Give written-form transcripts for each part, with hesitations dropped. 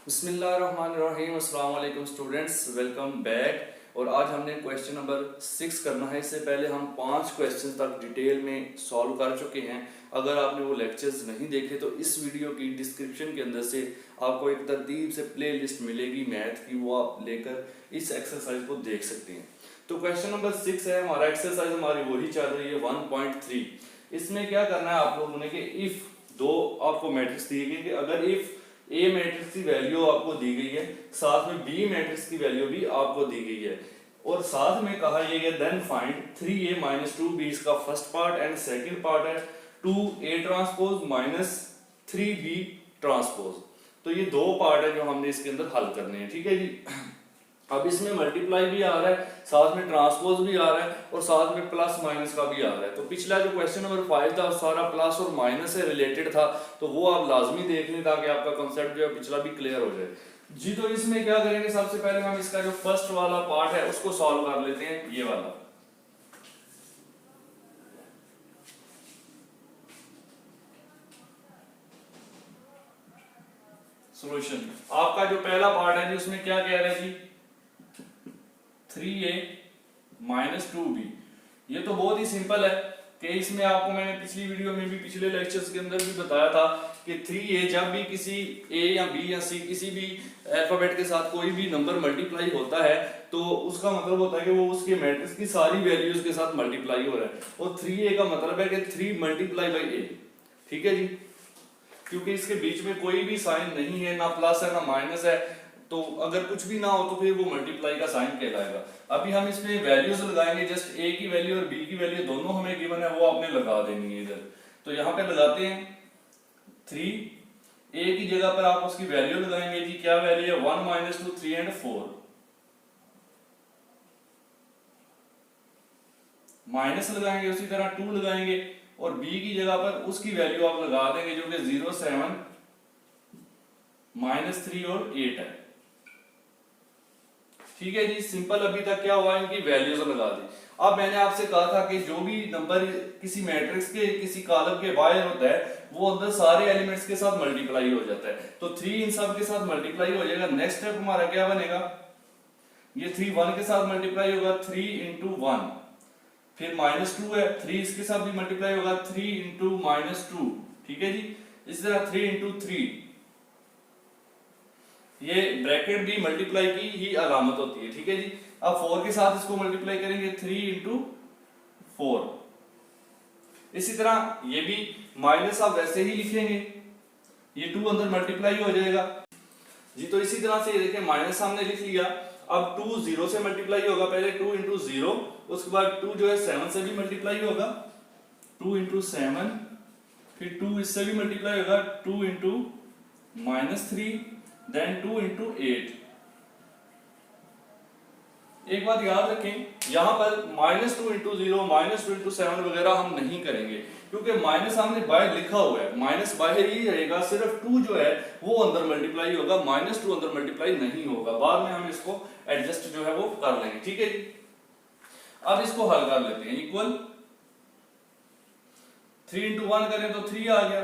बिस्मिल्लाहिर्रहमानिर्रहीम, अस्सलाम वालेकुम स्टूडेंट्स, वेलकम बैक। और आज हमने क्वेश्चन नंबर 6 करना है। इससे पहले हम 5 क्वेश्चन तक डिटेल में सॉल्व कर चुके हैं। अगर आपने वो लेक्चर्स नहीं देखे तो इस वीडियो की डिस्क्रिप्शन के अंदर से आपको एक तरतीब से प्ले लिस्ट मिलेगी मैथ की, वो आप लेकर इस एक्सरसाइज को देख सकते हैं। तो क्वेश्चन नंबर 6 है हमारा। एक्सरसाइज हमारी वही चल रही है 1.3। इसमें क्या करना है आप लोगों ने कि इफ दो आपको मैट्रिक्स दिए गए कि अगर इफ ए मैट्रिक्स की वैल्यू आपको दी गई है, साथ में बी मैट्रिक्स की वैल्यू भी आपको दी गई है, और साथ में कहा यह गया then find 3a minus 2b। इसका first part and second part है 2a transpose minus 3b transpose. तो ये दो पार्ट है जो हमने इसके अंदर हल करने हैं, ठीक है जी। अब इसमें मल्टीप्लाई भी आ रहा है, साथ में ट्रांसपोज भी आ रहा है, और साथ में प्लस माइनस का भी आ रहा है। तो पिछला जो क्वेश्चन नंबर 5 था सारा प्लस और माइनस से रिलेटेड था, तो वो आप लाजमी देख लें ताकि आपका कंसेप्ट जो है पिछला भी क्लियर हो जाए जी। तो इसमें क्या करेंगे, सबसे पहले हम इसका जो फर्स्ट वाला पार्ट है उसको सॉल्व कर लेते हैं, ये वाला सॉल्यूशन। आपका जो पहला पार्ट है जी उसमें क्या कह रहे हैं जी 3a माइनस 2b। ये तो बहुत ही सिंपल है कि इसमें आपको मैंने पिछली वीडियो में भी पिछले लेक्चर्स के अंदर भी बताया था कि 3a जब भी किसी a या b या c किसी भी अल्फाबेट के साथ कोई भी नंबर मल्टीप्लाई होता है तो उसका मतलब होता है कि वो उसके मैट्रिक्स की सारी वैल्यूज के साथ मल्टीप्लाई हो रहा है, और 3a का मतलब है कि 3 मल्टीप्लाई बाई a, ठीक है जी। क्योंकि इसके बीच में कोई भी साइन नहीं है, ना प्लस है ना माइनस है, तो अगर कुछ भी ना हो तो फिर वो मल्टीप्लाई का साइन कहलाएगा। अभी हम इसमें वैल्यूज लगाएंगे, जस्ट a की वैल्यू और b की वैल्यू दोनों हमें गिवन है, वो आपने लगा देनी है इधर। तो यहाँ पे लगाते हैं 3 a की जगह पर आप उसकी वैल्यू लगाएंगे जी। क्या वैल्यू है 1 माइनस 2 3 एंड 4, माइनस लगाएंगे, उसी तरह 2 लगाएंगे, और b की जगह पर उसकी वैल्यू आप लगा देंगे जो कि 0 7 माइनस 3 और 8 है, ठीक है जी। सिंपल। अभी तक क्या हुआ, इनकी वैल्यूज लगा दी। अब मैंने आपसे कहा था कि जो भी नंबर किसी मैट्रिक्स के किसी कॉलम के बाहर होता है वो अंदर सारे एलिमेंट्स के साथ मल्टीप्लाई हो जाता है, तो 3 इन सब के साथ मल्टीप्लाई हो जाएगा। नेक्स्ट स्टेप हमारा क्या बनेगा, ये 3 1 के साथ मल्टीप्लाई होगा 3 इंटू 1, फिर माइनस 2 है 3 इसके साथ भी मल्टीप्लाई होगा 3 इंटू माइनस 2, ठीक है जी। इस तरह 3 इंटू 3, ये ब्रैकेट भी मल्टीप्लाई की ही अलामत होती है, ठीक है जी। अब 4 के साथ इसको मल्टीप्लाई करेंगे 3 इंटू 4। इसी तरह ये भी माइनस आप वैसे ही लिखेंगे, ये 2 अंदर मल्टीप्लाई हो जाएगा जी। तो इसी तरह से ये देखिए माइनस हमने लिख लिया। अब 2 0 से मल्टीप्लाई होगा, पहले 2 इंटू 0, उसके बाद 2 जो है 7 से भी मल्टीप्लाई होगा 2 इंटू 7, फिर 2 इससे भी मल्टीप्लाई होगा 2 इंटू माइनस 3, देन 2 इंटू 8। एक बात याद रखें, यहां पर माइनस 2 इंटू 0 माइनस 2 इंटू 7 वगैरह हम नहीं करेंगे, क्योंकि माइनस हमने बाहर लिखा हुआ है, माइनस बाहर ही रहेगा, सिर्फ 2 जो है वो अंदर मल्टीप्लाई होगा, माइनस 2 अंदर मल्टीप्लाई नहीं होगा। बाद में हम इसको एडजस्ट जो है वो कर लेंगे, ठीक है जी। अब इसको हल कर लेते हैं। इक्वल 3 इंटू 1 करें तो 3 आ गया,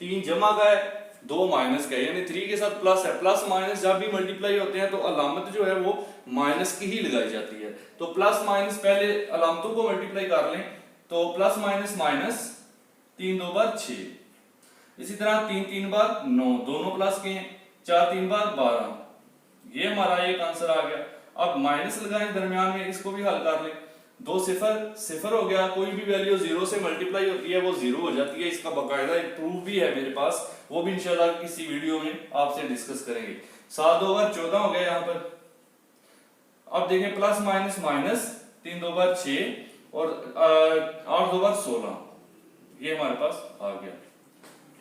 3 जमा का है 2 माइनस का है, यानी 3 के साथ प्लस है। प्लस माइनस जब भी मल्टीप्लाई होते हैं तो अलामत जो है वो माइनस की ही लगाई जाती है, तो प्लस माइनस पहले अलामतों को मल्टीप्लाई कर लें, तो प्लस माइनस माइनस, 3 2 बार 6, इसी तरह 3 3 बार 9, दोनों प्लस के हैं, 4 3 बार 12, ये हमारा एक आंसर आ गया। अब माइनस लगाएं दरमियान में, इसको भी हल कर लें। 2 सिफर सिफर हो गया, कोई भी वैल्यू 0 से मल्टीप्लाई होती है वो 0 हो जाती है, इसका बाकायदा एक प्रूफ भी है मेरे पास, वो भी इंशाल्लाह किसी वीडियो में आपसे डिस्कस करेंगे। 7 2 बार 14 हो गया यहाँ पर। अब देखें प्लस माइनस माइनस, 3 2 बार 6, और 8 2 बार 16, ये हमारे पास आ गया,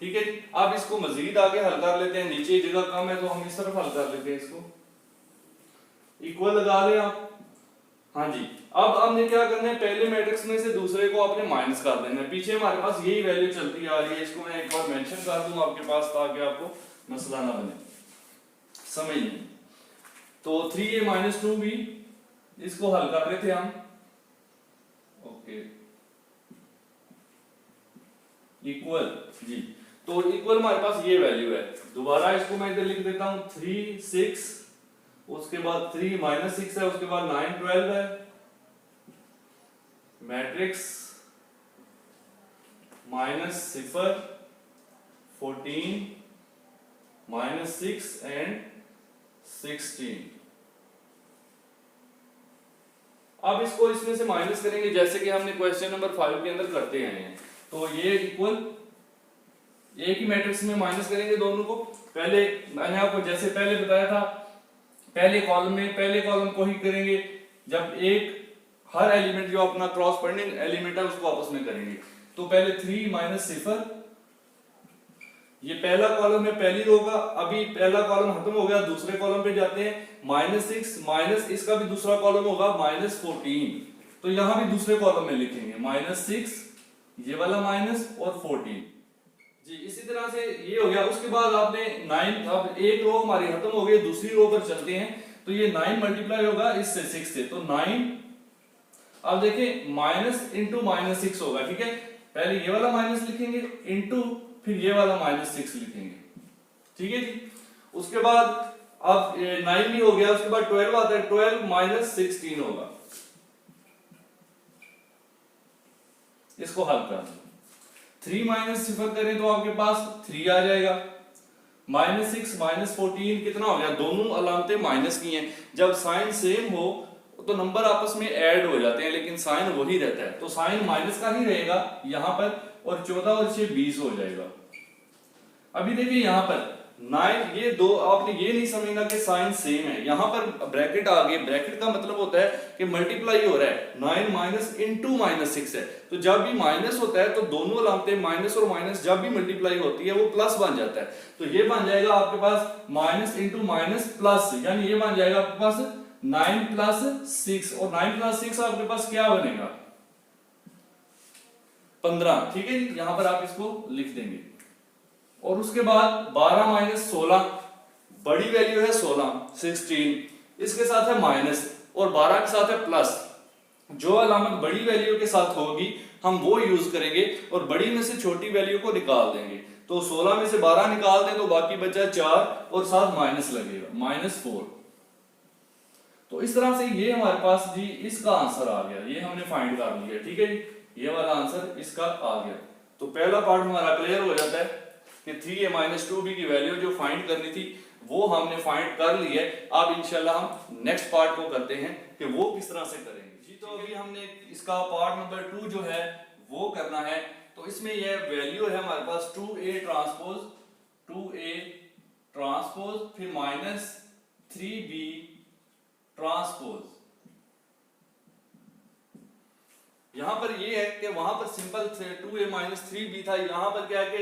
ठीक है जी। अब इसको मजीद आगे हल कर लेते हैं, नीचे जगह कम है तो हम इस तरफ हल कर लेते हैं इसको। इक्वल लगा लें आप, हाँ जी। अब हमने क्या करना है, पहले मैट्रिक्स में से दूसरे को आपने माइनस कर देना है। पीछे हमारे पास यही वैल्यू चलती आ रही है, इसको मैं एक बार मेंशन कर दूं आपके पास ताकि आपको मसला ना बने, समझ नहीं। तो 3a माइनस 2b, इसको हल कर रहे थे हम, ओके, इक्वल जी। तो इक्वल हमारे पास ये वैल्यू है। दोबारा इसको मैं इधर लिख देता हूं 3 6, उसके बाद 3 -6 है, उसके बाद 9 12 है, मैट्रिक्स -0 14 -6 एंड 16। अब इसको इसमें से माइनस करेंगे जैसे कि हमने क्वेश्चन नंबर 5 के अंदर करते आए हैं। तो ये इक्वल एक ही मैट्रिक्स में माइनस करेंगे दोनों को। पहले मैंने आपको जैसे पहले बताया था, पहले कॉलम में पहले कॉलम को ही करेंगे जब एक हर एलिमेंट जो अपना क्रॉस पॉइंटिंग एलिमेंट है उसको आपस में करेंगे। तो पहले 3 -0, ये पहला कॉलम है पहली रो का। अभी पहला कॉलम खत्म हो गया, दूसरे कॉलम पे जाते हैं। -6 माइनस इसका भी दूसरा कॉलम होगा -14, तो यहां भी दूसरे कॉलम में लिखेंगे -6, ये वाला माइनस और 14 जी। इसी तरह से ये हो गया। उसके बाद आपने 9, अब एक रो हमारी खत्म हो गई, दूसरी रो पर चलते हैं। तो ये 9 मल्टीप्लाई होगा इससे 6 से, तो 9। अब देखें माइनस इंटू -6 होगा, ठीक है। पहले ये वाला माइनस लिखेंगे इंटू फिर ये वाला -6 लिखेंगे, ठीक है जी। उसके बाद अब 9 भी हो गया, उसके बाद 12 आता है, 12 -16 होगा। इसको हल कर दो, 3 -0 करें तो आपके पास 3 आ जाएगा। -6 -14 कितना हो गया, दोनों अलामतें माइनस की हैं। जब साइन सेम हो तो नंबर आपस में ऐड हो जाते हैं, लेकिन साइन वही रहता है, तो साइन माइनस का ही रहेगा यहां पर, और 14 और 6 20 हो जाएगा। अभी देखिए यहां पर 9, ये दो आपने ये नहीं समझना कि साइन सेम है, यहां पर ब्रैकेट आ गए। ब्रैकेट का मतलब होता है कि मल्टीप्लाई हो रहा है, 9 माइनस इंटू -6 है। तो जब भी माइनस होता है तो दोनों अलामतें माइनस और माइनस जब भी मल्टीप्लाई होती है वो प्लस बन जाता है। तो ये बन जाएगा आपके पास माइनस इंटू माइनस प्लस, यानी ये बन जाएगा आपके पास 9 + 6, और 9 + 6 आपके पास क्या बनेगा 15, ठीक है। यहां पर आप इसको लिख देंगे। और उसके बाद 12 - 16, बड़ी वैल्यू है 16 16, इसके साथ है माइनस और 12 के साथ है प्लस। जो अलामत बड़ी वैल्यू के साथ होगी हम वो यूज करेंगे और बड़ी में से छोटी वैल्यू को निकाल देंगे। तो 16 में से 12 निकाल दें तो बाकी बचा 4 और साथ माइनस लगेगा -4। तो इस तरह से ये हमारे पास जी इसका आंसर आ गया, ये हमने फाइंड कर लिया, ठीक है जी। ये वाला आंसर इसका आ गया। तो पहला पार्ट हमारा क्लियर हो जाता है कि 3a - 2b की वैल्यू जो फाइंड करनी थी वो हमने फाइंड कर ली है। अब इंशाल्लाह हम नेक्स्ट पार्ट को करते हैं कि वो किस तरह से करेंगे जी। तो अभी हमने इसका पार्ट नंबर 2 जो है वो करना है। तो इसमें यह वैल्यू है हमारे पास 2a ट्रांसपोज फिर -3b ट्रांसपोज। यहां पर ये है कि वहां पर सिंपल 2a - 3b था, यहां पर क्या है कि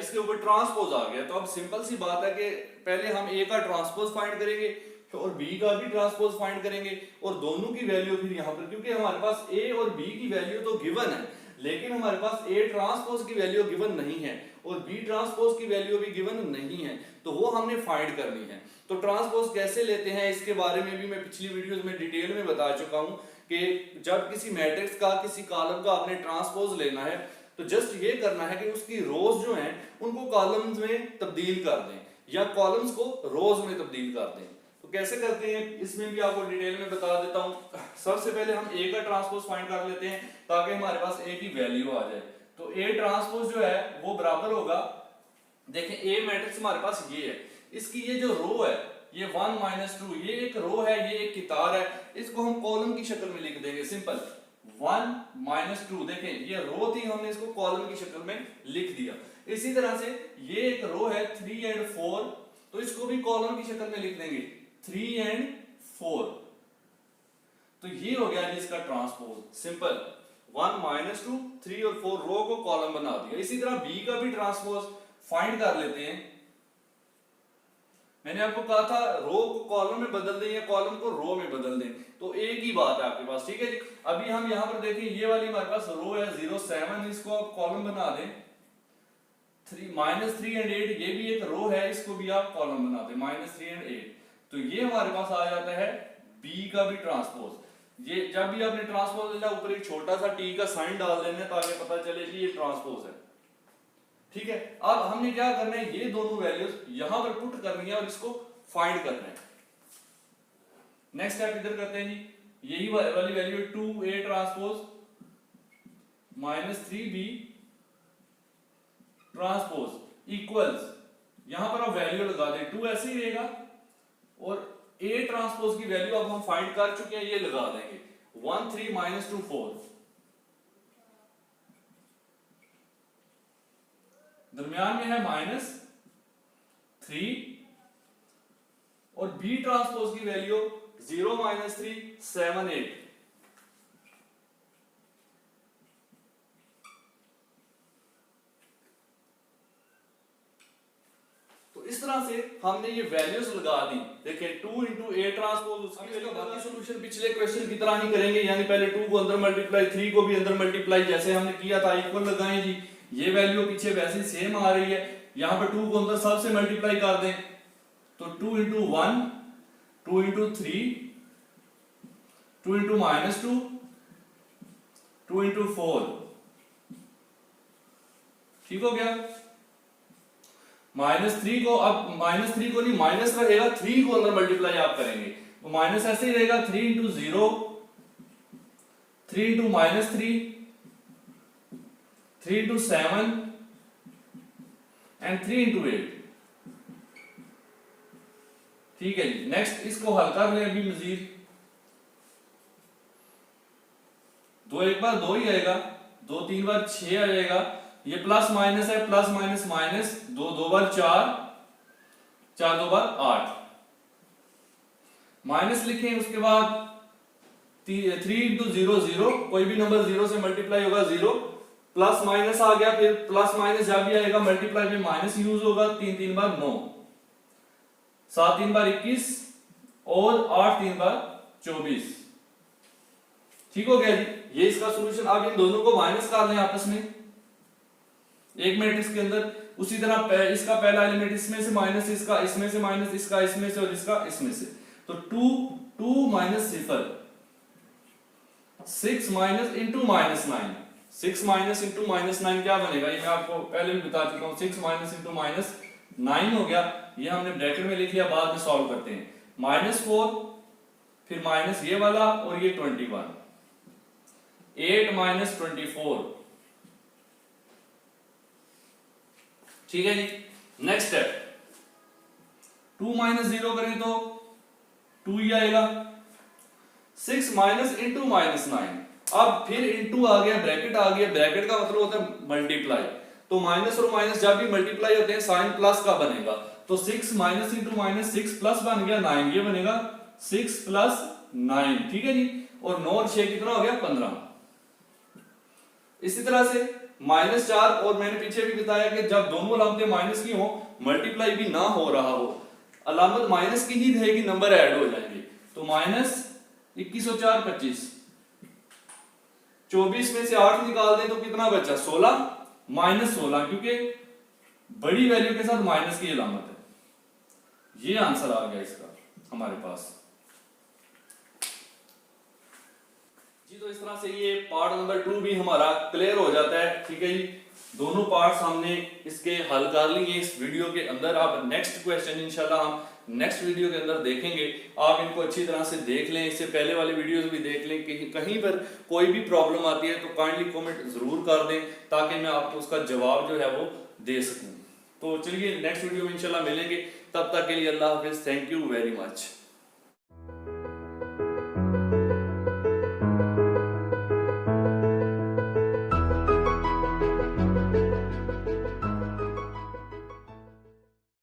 इसके ऊपर ट्रांसपोज आ गया। तो अब सिंपल सी बात है कि पहले हम a का ट्रांसपोज फाइंड करेंगे और b का भी ट्रांसपोज फाइंड करेंगे, और दोनों की वैल्यू फिर यहां पर, क्योंकि हमारे पास a और b की वैल्यू तो गिवन है लेकिन हमारे पास a ट्रांसपोज की वैल्यू गिवन नहीं है और b ट्रांसपोज की वैल्यू भी गिवन नहीं है, तो वो हमने फाइंड करनी है। तो ट्रांसपोज कैसे लेते हैं इसके बारे में भी मैं पिछली वीडियोस में डिटेल में बता चुका हूं कि जब किसी मैट्रिक्स का किसी कॉलम का आपने ट्रांसपोज लेना है तो जस्ट ये करना है कि उसकी रोज जो हैं उनको कॉलम्स में तब्दील कर दें या कॉलम्स को रोज में तब्दील कर दें। तो कैसे करते हैं इसमें भी आपको डिटेल में बता देता हूं। सबसे पहले हम a का ट्रांसपोज फाइंड कर लेते हैं ताकि हमारे पास a की वैल्यू आ जाए। तो a ट्रांसपोज जो है वो बराबर होगा, देखें a मैट्रिक्स हमारे पास ये है, इसकी ये जो रो है ये 1 - 2, ये एक रो है, ये एक कितार है, इसको हम कॉलम की शक्ल में लिख देंगे सिंपल 1 - 2। देखें ये रो थी, हमने इसको कॉलम की शक्ल में लिख दिया। इसी तरह से ये एक रो है 3 और 4, तो इसको भी कॉलम की शक्ल में लिख देंगे 3 और 4। तो ये हो गया जी इसका ट्रांसपोज सिंपल 1 - 2 3 और 4 रो को कॉलम बना दिया। इसी तरह b का भी ट्रांसपोज फाइंड कर लेते हैं। मैंने आपको कहा था रो को कॉलम में बदल दें या कॉलम को रो में बदल दें, तो एक ही बात है आपके पास, ठीक है जी। अभी हम यहां पर देखिए ये वाली हमारे पास रो है 0 7, इसको आप कॉलम बना दें। 3 -3 और 8 ये भी एक रो है, इसको भी आप कॉलम बना दें -3 और 8। तो ये हमारे पास आ जाता है b का भी ट्रांसपोज। ये जब भी आपने ट्रांसपोज लेना ऊपर एक छोटा सा t का साइन डाल देना ताकि पता चले कि ये ट्रांसपोज है। ठीक है, अब हमने क्या करना है, ये दोनों वैल्यूज यहां पर पुट करनी है और इसको फाइंड करना है। नेक्स्ट स्टेप इधर करते हैं जी, यही वाली value 2a transpose minus 3b transpose equals, यहां पर हम वैल्यू लगा दें, 2 ऐसे ही रहेगा और a ट्रांसपोज की वैल्यू अब हम फाइंड कर चुके हैं, ये लगा देंगे 1 3 माइनस 2 4, दरमियान में है माइनस 3 और b ट्रांसपोज की वैल्यू 0 माइनस 3 7 8। तो इस तरह से हमने ये वैल्यूज लगा दी। देखिए 2 इंटू ए ट्रांसपोज, उसकी वैल्यू, बाकी सॉल्यूशन पिछले क्वेश्चन की तरह ही करेंगे, यानी पहले 2 को अंदर मल्टीप्लाई, 3 को भी अंदर मल्टीप्लाई जैसे हमने किया था, इक्वल लगाएं जी। ये वैल्यू पीछे वैसे सेम आ रही है, यहां पर 2 को अंदर सबसे मल्टीप्लाई कर दें तो 2 into 1 2 into 3 2 into minus 2 2 into 4, ठीक हो गया। माइनस 3 को, अब माइनस 3 को नहीं, माइनस रहेगा, 3 को अंदर मल्टीप्लाई आप करेंगे तो माइनस ऐसे ही रहेगा, 3 into 0 3 into minus 3 3 into 7 and 3 into 8, ठीक है जी। नेक्स्ट इसको हल कर लें अभी मजीद, दो एक बार 2 ही आएगा, 2 3 बार 6 आ जाएगा, ये प्लस माइनस है, प्लस माइनस माइनस, 2 2 बार 4 4 2 बार 8, माइनस लिखें, उसके बाद 3 इंटू 0 0, कोई भी नंबर 0 से मल्टीप्लाई होगा 0, प्लस माइनस आ गया, फिर प्लस माइनस जब भी आएगा मल्टीप्लाई में माइनस यूज होगा, 3 3 बार 9, 7 3 बार 21 और 8 3 बार 24, ठीक हो गया जी। ये इसका सॉल्यूशन। अब इन दोनों को माइनस कर लें आपस में एक मैट्रिक्स के अंदर, उसी तरह इसका पहला एलिमेंट इसमें से माइनस, इसका इसमें से माइनस, इसका इसमें से और इसका इसमें से, तो 2 2 minus 0 6 minus into minus 9, 6 minus into minus 9 क्या बनेगा, ये मैं आपको पहले भी बता चुका हूं, 6 माइनस इंटू माइनस 9 हो गया, ये हमने ब्रैकेट में लिख लिया, बाद में सॉल्व करते हैं। माइनस 4 फिर माइनस ये वाला और ये 21, 8 माइनस 24, ठीक है जी। नेक्स्ट स्टेप, 2 माइनस 0 करें तो 2 ही आएगा, 6 माइनस इंटू माइनस 9, अब फिर इंटू आ गया, ब्रैकेट आ गया, ब्रैकेट का मतलब होता है मल्टीप्लाई, तो माइनस और माइनस जब भी मल्टीप्लाई होते हैं साइन प्लस का बनेगा, तो 6 माइनस इंटू माइनस 6 प्लस बन गया 9, ये बनेगा 6 प्लस 9, ठीक है जी। और 9 और 6 कितना हो गया 15। इसी तरह से माइनस 4, और मैंने पीछे भी बताया कि जब दोनों अलामतें माइनस की हो, मल्टीप्लाई भी ना हो रहा हो, अलामत माइनस की ही रहेगी, नंबर ऐड हो जाएंगे, तो माइनस 21 और 4 25, 24 में से 8 निकाल दें तो कितना बचा 16, माइनस 16, क्योंकि बड़ी वैल्यू के साथ माइनस की अलामत है। ये आंसर आ गया इसका हमारे पास जी। तो इस तरह से ये पार्ट नंबर 2 भी हमारा क्लियर हो जाता है, ठीक है जी। दोनों पार्ट्स हमने इसके हल कर लिए इस वीडियो के अंदर। अब नेक्स्ट क्वेश्चन इंशाल्लाह हम नेक्स्ट वीडियो के अंदर देखेंगे, आप इनको अच्छी तरह से देख लें, इससे पहले वाले वीडियोस भी देख लें कि कहीं पर कोई भी प्रॉब्लम आती है तो काइंडली कमेंट जरूर कर दें, ताकि मैं आपको उसका जवाब जो है वो दे सकूं। तो चलिए नेक्स्ट वीडियो में इंशाल्लाह मिलेंगे, तब तक के लिए अल्लाह हाफिज, थैंक यू वेरी मच।